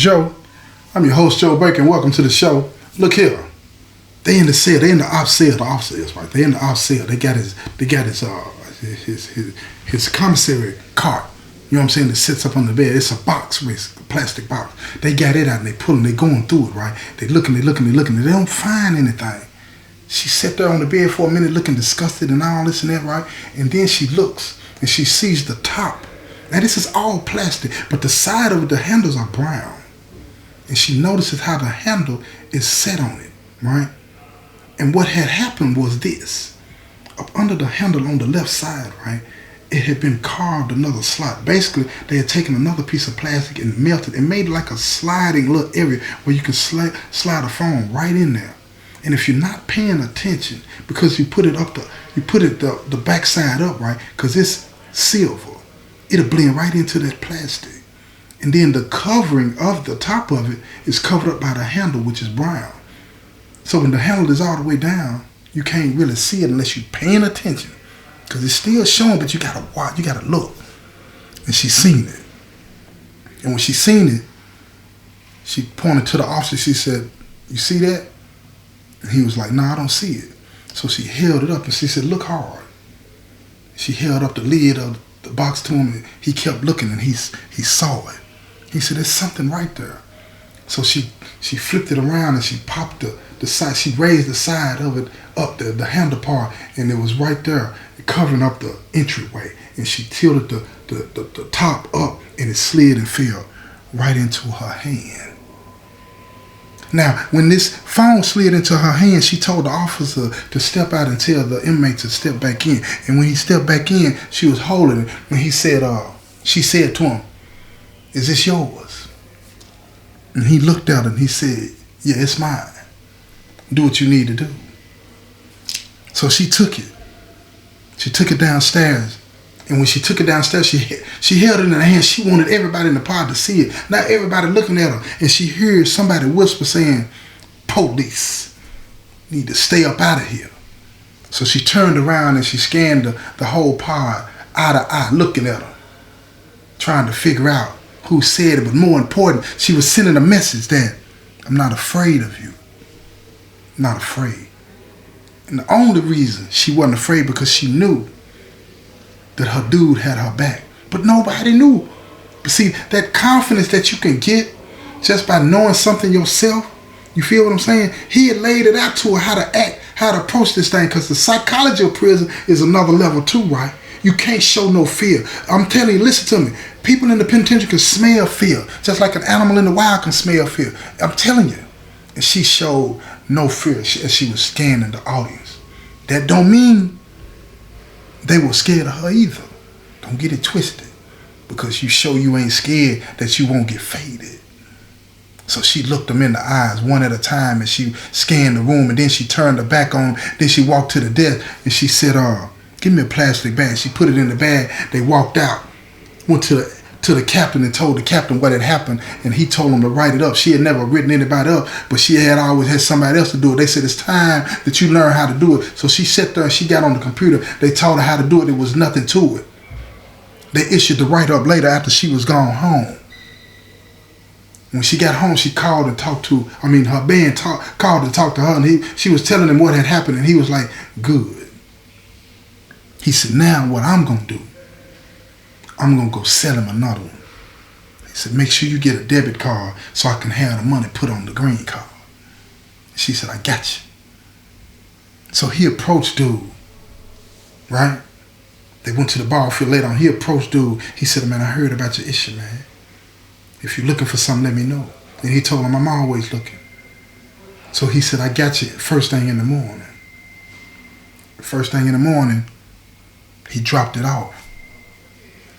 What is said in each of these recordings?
Joe. I'm your host, Joe Baker, and welcome to the show. Look here. They in the cell. They in the op cell. The officer is right. They in the op cell. They got his commissary cart. You know what I'm saying? That sits up on the bed. It's a box, a plastic box. They got it out and they pulling. They going through it, right? They looking. They don't find anything. She sat there on the bed for a minute, looking disgusted and all this and that, right? And then she looks and she sees the top. Now this is all plastic, but the side of it, the handles are brown. And she notices how the handle is set on it, right? And what had happened was this. Up under the handle on the left side, right, it had been carved another slot. Basically, they had taken another piece of plastic and melted and made it like a sliding little area where you can slide a phone right in there. And if you're not paying attention, because you put it the back side up, right, because it's silver, it'll blend right into that plastic. And then the covering of the top of it is covered up by the handle, which is brown. So when the handle is all the way down, you can't really see it unless you're paying attention. Because it's still showing, but you gotta watch, you gotta look. And she seen it. And when she seen it, she pointed to the officer. She said, "You see that?" And he was like, "No, I don't see it." So she held it up and she said, "Look hard." She held up the lid of the box to him and he kept looking and he saw it. He said, "There's something right there." So she flipped it around and she popped the side. She raised the side of it up, the handle part, and it was right there covering up the entryway. And she tilted the top up and it slid and fell right into her hand. Now, when this phone slid into her hand, she told the officer to step out and tell the inmate to step back in. And when he stepped back in, she was holding it. When he said, she said to him, "Is this yours?" And he looked at her and he said, "Yeah, it's mine. Do what you need to do." So she took it. She took it downstairs. And when she took it downstairs, she held it in her hand. She wanted everybody in the pod to see it. Not everybody looking at her. And she heard somebody whisper saying, "Police need to stay up out of here." So she turned around and she scanned the whole pod, eye to eye, looking at her, trying to figure out who said it. But more important, she was sending a message that I'm not afraid of you. I'm not afraid. And the only reason she wasn't afraid because she knew that her dude had her back. But nobody knew. But see, that confidence that you can get just by knowing something yourself, you feel what I'm saying? He had laid it out to her how to act, how to approach this thing, because the psychology of prison is another level too, right? You can't show no fear. I'm telling you, listen to me. People in the penitentiary can smell fear, just like an animal in the wild can smell fear. I'm telling you. And she showed no fear as she was scanning the audience. That don't mean they were scared of her either. Don't get it twisted. Because you show you ain't scared, that you won't get faded. So she looked them in the eyes one at a time and she scanned the room, and then she turned her back on. Then she walked to the desk and she said, "Give me a plastic bag." She put it in the bag. They walked out, went to the captain and told the captain what had happened, and he told them to write it up. She had never written anybody up, but she had always had somebody else to do it. They said, "It's time that you learn how to do it." So she sat there and she got on the computer. They taught her how to do it. There was nothing to it. They issued the write-up later after she was gone home. When she got home, she called and talked to, her band called and talked to her, and she was telling him what had happened, and he was like, "Good." He said, "Now what I'm going to do, I'm going to go sell him another one." He said, "Make sure you get a debit card so I can have the money put on the green card." She said, "I got you." So he approached dude, right? They went to the ball field later on. He approached dude. He said, "Man, I heard about your issue, man. If you're looking for something, let me know." And he told him, "I'm always looking." So he said, "I got you first thing in the morning." First thing in the morning, he dropped it off.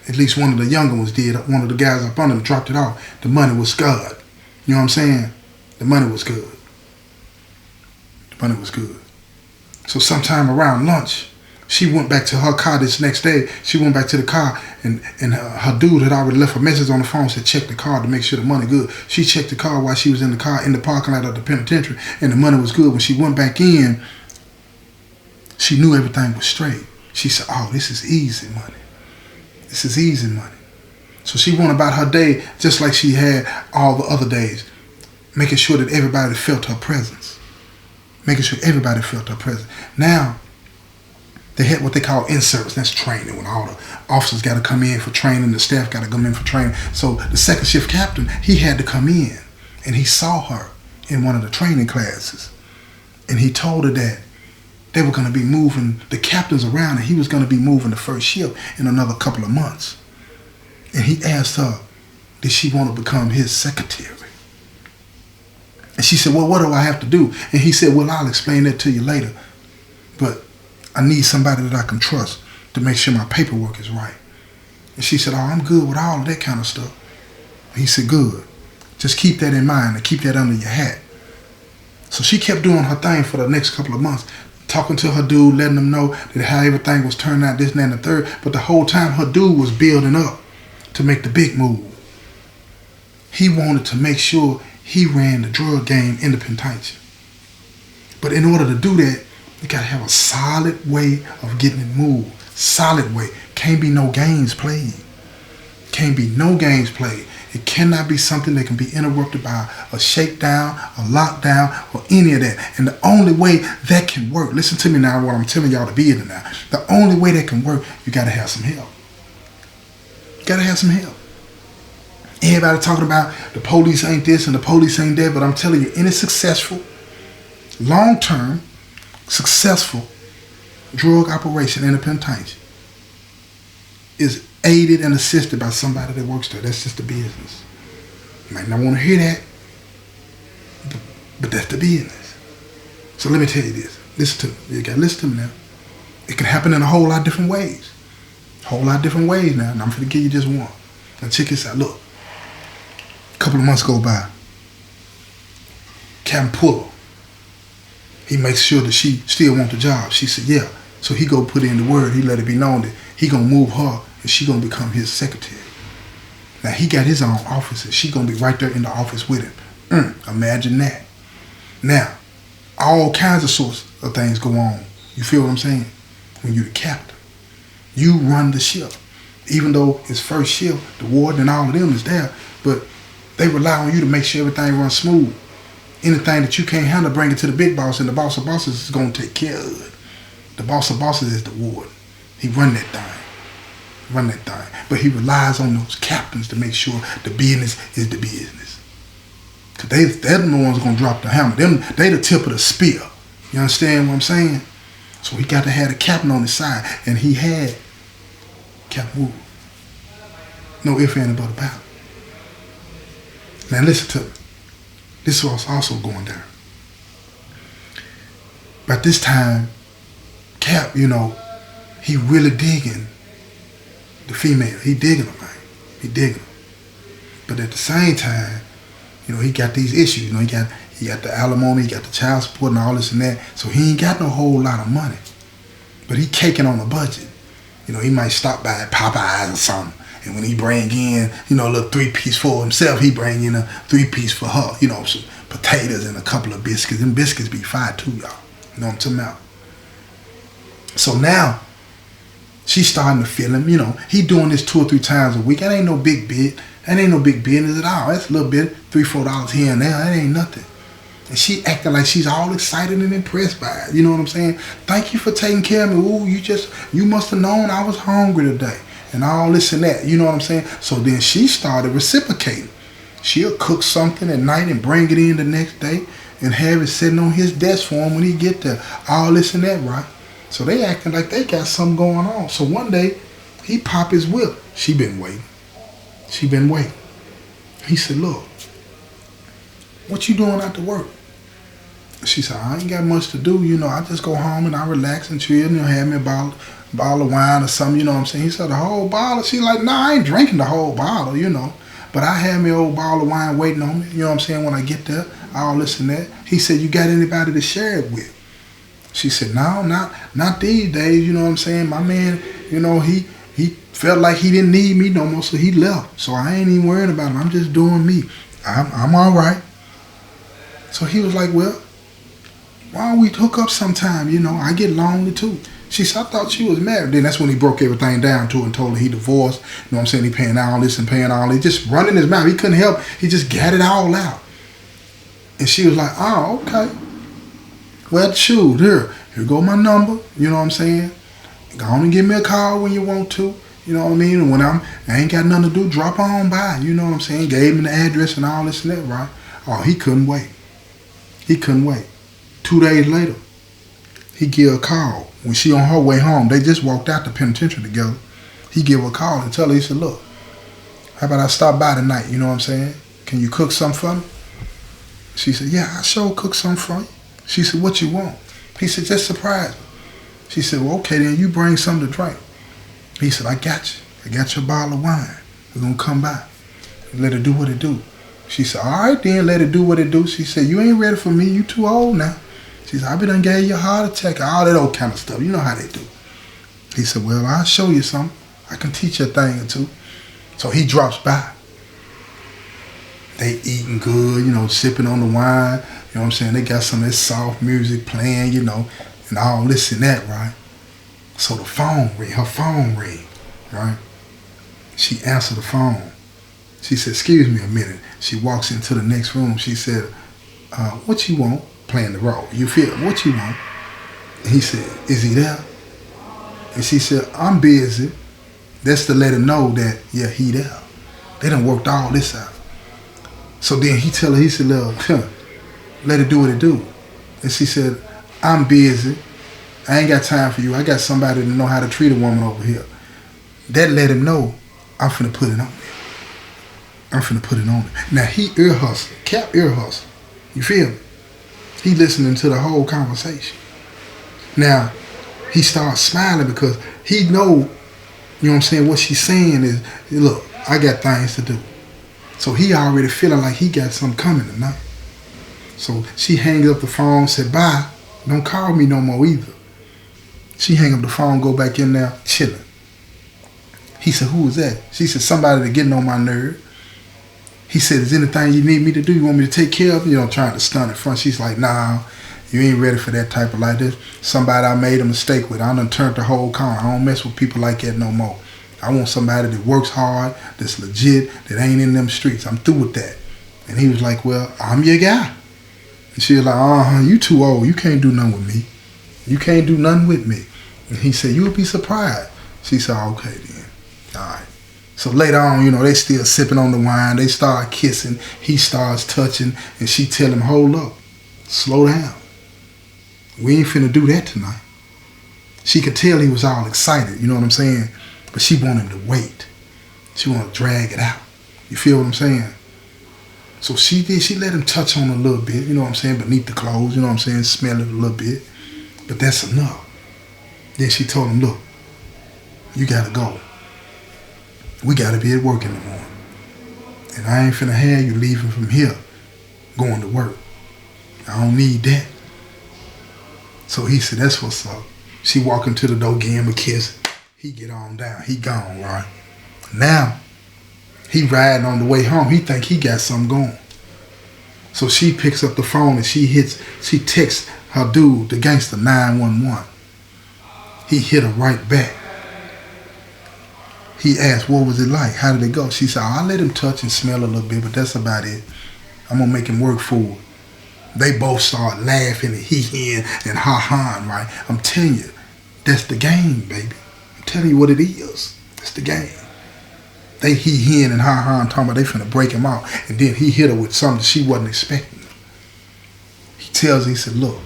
At least one of the younger ones did. One of the guys up under him dropped it off. The money was good. You know what I'm saying? The money was good. The money was good. So sometime around lunch, she went back to her car this next day. She went back to the car, and her dude had already left a message on the phone, said check the car to make sure the money good. She checked the car while she was in the car in the parking lot of the penitentiary, and the money was good. When she went back in, she knew everything was straight. She said, "Oh, this is easy money. This is easy money." So she went about her day just like she had all the other days, making sure that everybody felt her presence. Making sure everybody felt her presence. Now, they had what they call in-service. That's training, when all the officers got to come in for training, the staff got to come in for training. So the second shift captain, he had to come in, and he saw her in one of the training classes. And he told her that they were going to be moving the captains around, and he was going to be moving the first shift in another couple of months. And he asked her, did she want to become his secretary? And she said, well, what do I have to do? And he said, well, I'll explain that to you later. But I need somebody that I can trust to make sure my paperwork is right. And she said, oh, I'm good with all of that kind of stuff. And he said, good. Just keep that in mind and keep that under your hat. So she kept doing her thing for the next couple of months, talking to her dude, letting him know that how everything was turning out, this and that and the third. But the whole time her dude was building up to make the big move. He wanted to make sure he ran the drug game in the penitentiary. But in order to do that, you got to have a solid way of getting it moved. Solid way. Can't be no games played. Can't be no games played. It cannot be something that can be interrupted by a shakedown, a lockdown, or any of that. And the only way that can work, listen to me now, what I'm telling y'all to be in now. The only way that can work, you got to have some help. You got to have some help. Everybody talking about the police ain't this and the police ain't that, but I'm telling you, any successful, long-term, successful drug operation in a penitentiary is aided and assisted by somebody that works there. That's just the business. You might not want to hear that, but that's the business. So let me tell you this. Listen to me. You got to listen to me now. It can happen in a whole lot of different ways. A whole lot of different ways now. And I'm going to give you just one. Now check this out. Look. A couple of months go by. Captain Puller. He makes sure that she still wants the job. She said, yeah. So he go put in the word. He let it be known that he going to move her and she going to become his secretary. Now, he got his own office and she going to be right there in the office with him. Imagine that. Now, all kinds of sorts of things go on. You feel what I'm saying? When you're the captain. You run the ship. Even though it's first shift, the warden and all of them is there, but they rely on you to make sure everything runs smooth. Anything that you can't handle, bring it to the big boss, and the boss of bosses is going to take care of it. The boss of bosses is the warden. He run that thing. But he relies on those captains to make sure the business is the business. Because they're the ones going to drop the hammer. They the tip of the spear. You understand what I'm saying? So he got to have the captain on his side. And he had Captain Wood. No ifs, ands, but about it. Now listen to me. This was also going down. But this time, Cap, he really digging the female. He digging them, man. He digging them. But at the same time, he got these issues. He got the alimony, he got the child support and all this and that. So he ain't got no whole lot of money. But he caking on a budget. He might stop by at Popeyes or something. And when he bring in, a little 3-piece for himself, he bring in a 3-piece for her. Some potatoes and a couple of biscuits. And biscuits be fire too, y'all. You know what I'm talking about? So now, she's starting to feel him. He doing this 2 or 3 times a week. That ain't no big bit. That ain't no big business at all. That's a little bit, $3-4 here and there. That ain't nothing. And she acting like she's all excited and impressed by it. You know what I'm saying? Thank you for taking care of me. Ooh, you must have known I was hungry today. And all this and that. You know what I'm saying? So then she started reciprocating. She'll cook something at night and bring it in the next day and have it sitting on his desk for him when he get there. All this and that, right? So they acting like they got something going on. So one day, he pop his whip. She been waiting. He said, look, what you doing after work? She said, I ain't got much to do. I just go home and I relax and chill and have me a bottle of wine or something, you know what I'm saying? He said, the whole bottle? She like, nah, I ain't drinking the whole bottle, But I have me an old bottle of wine waiting on me, you know what I'm saying, when I get there, all this and that. He said, you got anybody to share it with? She said, no, not these days, you know what I'm saying? My man, he felt like he didn't need me no more, so he left. So I ain't even worried about him. I'm just doing me. I'm all right. So he was like, well, why don't we hook up sometime? I get lonely too. She said, I thought she was married. Then that's when he broke everything down to her and told her he divorced. You know what I'm saying? He paying all this and paying all this. Just running his mouth. He couldn't help. He just got it all out. And she was like, oh, okay. Well, shoot, here go my number. You know what I'm saying? Go on and give me a call when you want to. You know what I mean? And when I ain't got nothing to do, drop on by. You know what I'm saying? Gave him the address and all this and that, right? Oh, he couldn't wait. He couldn't wait. 2 days later, he give her a call. When she on her way home, they just walked out the penitentiary together. He give her a call and tell her, he said, look, how about I stop by tonight? You know what I'm saying? Can you cook something for me? She said, yeah, I sure cook something for you. She said, what you want? He said, just surprise me. She said, well, okay, then you bring something to drink. He said, I got you. I got your bottle of wine. We're going to come by. Let it do what it do. She said, all right, then, let it do what it do. She said, you ain't ready for me. You too old now. She said, I be done gave you a heart attack, all that old kind of stuff. You know how they do. He said, well, I'll show you something. I can teach you a thing or two. So he drops by. They eating good, you know, sipping on the wine. You know what I'm saying? They got some of this soft music playing, you know, and all this and that, right? So the phone ring, her phone ring, right? She answered the phone. She said, excuse me a minute. She walks into the next room. She said, what you want? Playing the role. You feel, what you want? And he said, is he there? And she said, I'm busy. That's to let him know that, yeah, he there. They done worked all this out. So then he tell her, he said, look, let it do what it do. And she said, I'm busy. I ain't got time for you. I got somebody to know how to treat a woman over here. That let him know, I'm finna put it on there. I'm finna put it on there. Now he ear hustling, Cap ear hustling. You feel me? He listening to the whole conversation. Now, he starts smiling because he know, you know what I'm saying, what she's saying is, look, I got things to do. So he already feeling like he got something coming tonight. So she hangs up the phone, said, bye, don't call me no more either. She hang up the phone, go back in there, chilling. He said, who was that? She said, somebody that getting on my nerve. He said, is anything you need me to do? You want me to take care of? You know, trying to stun in front. She's like, nah, you ain't ready for that type of like this. Somebody I made a mistake with. I done turned the whole corner. I don't mess with people like that no more. I want somebody that works hard, that's legit, that ain't in them streets. I'm through with that. And he was like, well, I'm your guy. And she was like, you too old. You can't do nothing with me. You can't do nothing with me. And he said, you'll be surprised. She said, okay then. All right. So later on, you know, they still sipping on the wine. They start kissing. He starts touching. And she tell him, hold up. Slow down. We ain't finna do that tonight. She could tell he was all excited. You know what I'm saying? But she want him to wait. She want to drag it out. You feel what I'm saying? So she let him touch on a little bit, you know what I'm saying, beneath the clothes, you know what I'm saying, smell it a little bit. But that's enough. Then she told him, look, you gotta go. We gotta be at work in the morning. And I ain't finna have you leaving from here, going to work. I don't need that. So he said, that's what's up. She walk into the door, give him a kiss. He get on down. He gone, right? Now, he riding on the way home. He think he got something going. So she picks up the phone and she texts her dude, the gangster, 911. He hit her right back. He asked, what was it like? How did it go? She said, I let him touch and smell a little bit, but that's about it. I'm going to make him work for it. They both start laughing and he-hen and ha-ha, right? I'm telling you, that's the game, baby. I'm telling you what it is. That's the game. They he-hen and ha-ha and talking about they finna break him out. And then he hit her with something she wasn't expecting. He tells her, he said, look,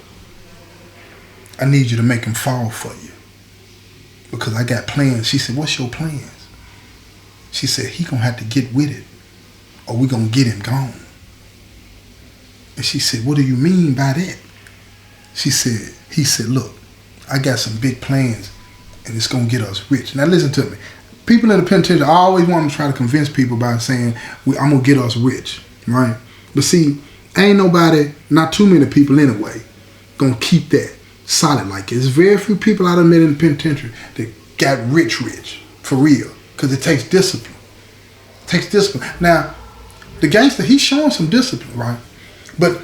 I need you to make him fall for you. Because I got plans. She said, what's your plans? She said, he gonna have to get with it or we gonna get him gone. And she said, what do you mean by that? He said, look, I got some big plans and it's gonna get us rich. Now listen to me. People in the penitentiary always want to try to convince people by saying, I'm gonna get us rich, right? But see, ain't nobody, not too many people anyway, gonna keep that solid like it. There's very few people I done met in the penitentiary that got rich, for real. Because it takes discipline. It takes discipline. Now, the gangster, he's showing some discipline, right? But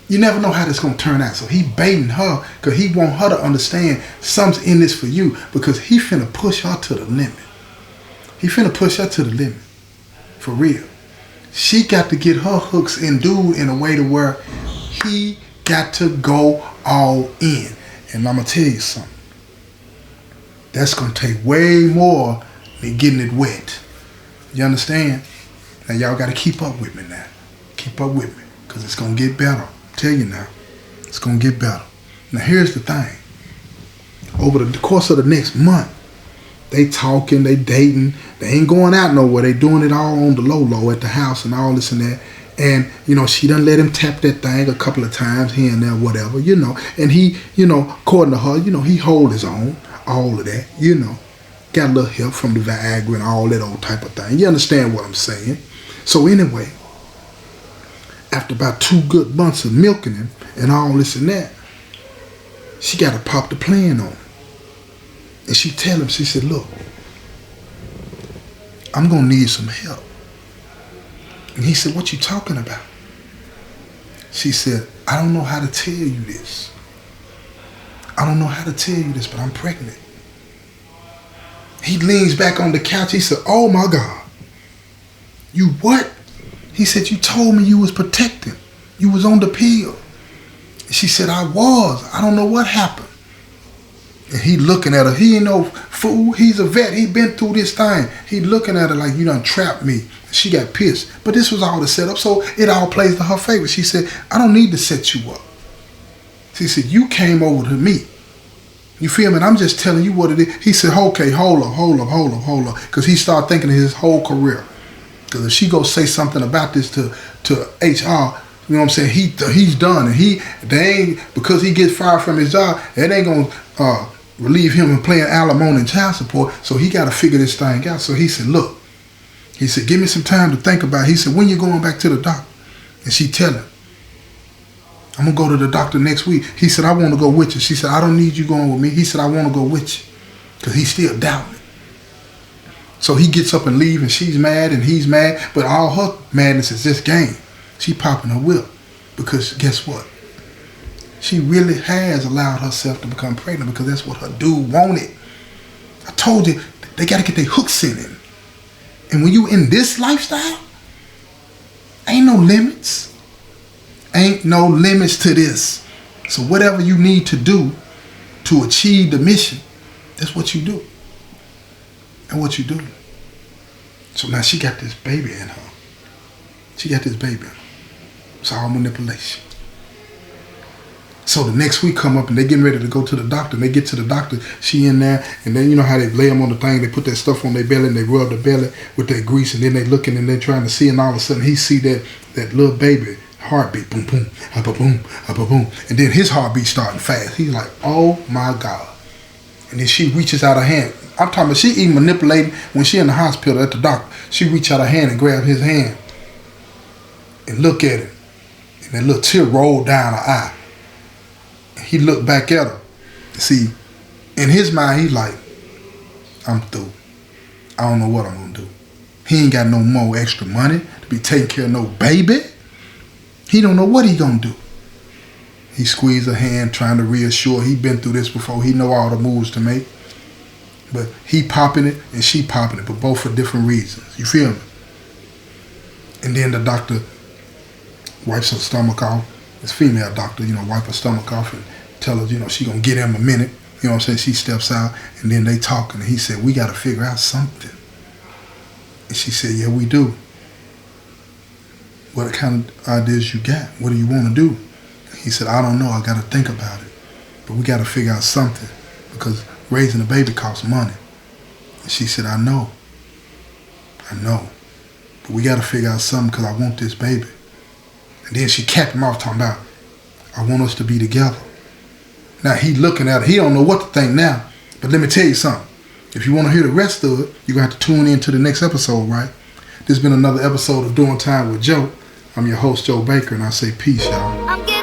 You never know how this gonna turn out. So he baiting her because he want her to understand something's in this for you, because he finna push her to the limit. He finna push her to the limit. For real. She got to get her hooks in dude in a way to where he got to go all in. And I'm gonna tell you something. That's gonna take way more than getting it wet. You understand? Now y'all gotta keep up with me now. Keep up with me. Because it's gonna get better. Tell you now, it's gonna get better. Now here's the thing. Over the course of the next month, they talking, they dating, they ain't going out nowhere. They doing it all on the low at the house and all this and that. And, you know, she done let him tap that thing a couple of times here and there, whatever, you know. And he, you know, according to her, you know, he hold his own, all of that, you know. Got a little help from the Viagra and all that old type of thing. You understand what I'm saying? So anyway, after about 2 good months of milking him and all this and that, she got to pop the plan on him. And she tell him, she said, look, I'm going to need some help. And he said, what you talking about? She said, I don't know how to tell you this. I don't know how to tell you this, but I'm pregnant. He leans back on the couch. He said, oh my God. You what? He said, you told me you was protecting. You was on the pill. She said, I was. I don't know what happened. And he looking at her. He ain't no fool. He's a vet. He been through this thing. He looking at her like, you done trapped me. She got pissed. But this was all the setup, so it all plays to her favor. She said, I don't need to set you up. She said, you came over to me. You feel me? And I'm just telling you what it is. He said, okay, hold up. Because he started thinking of his whole career. Because if she go say something about this to HR, you know what I'm saying, he's done. And they ain't, because he gets fired from his job, it ain't going to relieve him of paying alimony and child support. So he got to figure this thing out. So he said, look, he said, give me some time to think about it. He said, when you going back to the doctor? And she tell him, I'm going to go to the doctor next week. He said, I want to go with you. She said, I don't need you going with me. He said, I want to go with you. Because he's still doubting it. So he gets up and leave, and she's mad and he's mad. But all her madness is this game. She popping her whip. Because guess what? She really has allowed herself to become pregnant because that's what her dude wanted. I told you, they got to get their hooks in him. And when you in this lifestyle, ain't no limits. Ain't no limits to this. So whatever you need to do to achieve the mission, that's what you do. And what you do. So now she got this baby in her. She got this baby in her. It's all manipulation. So the next week come up and they getting ready to go to the doctor. And they get to the doctor, she in there, and then you know how they lay them on the thing, they put that stuff on their belly and they rub the belly with that grease, and then they looking and they trying to see, and all of a sudden he see that little baby heartbeat, boom, boom, up a boom, up a boom. And then his heartbeat starting fast. He's like, oh my God. And then she reaches out her hand. I'm talking about she even manipulating when she in the hospital at the doctor. She reach out her hand and grab his hand and look at him. And that little tear rolled down her eye. And he looked back at her. See, in his mind, he like, I'm through. I don't know what I'm gonna do. He ain't got no more extra money to be taking care of no baby. He don't know what he gonna do. He squeezed her hand, trying to reassure. He been through this before. He know all the moves to make. But he popping it and she popping it, but both for different reasons. You feel me? And then the doctor wipes her stomach off. This female doctor, you know, wipe her stomach off and tell her, you know, she gonna get him a minute. You know what I'm saying? She steps out and then they talking. And he said, we gotta figure out something. And she said, yeah, we do. What kind of ideas you got? What do you want to do? He said, I don't know. I got to think about it. But we got to figure out something because raising a baby costs money. And she said, I know. But we got to figure out something because I want this baby. And then she capped him off talking about, I want us to be together. Now he looking at her. He don't know what to think now. But let me tell you something. If you want to hear the rest of it, you're going to have to tune in to the next episode, right? This has been another episode of Doing Time with Joe. I'm your host, Joe Baker, and I say peace, y'all.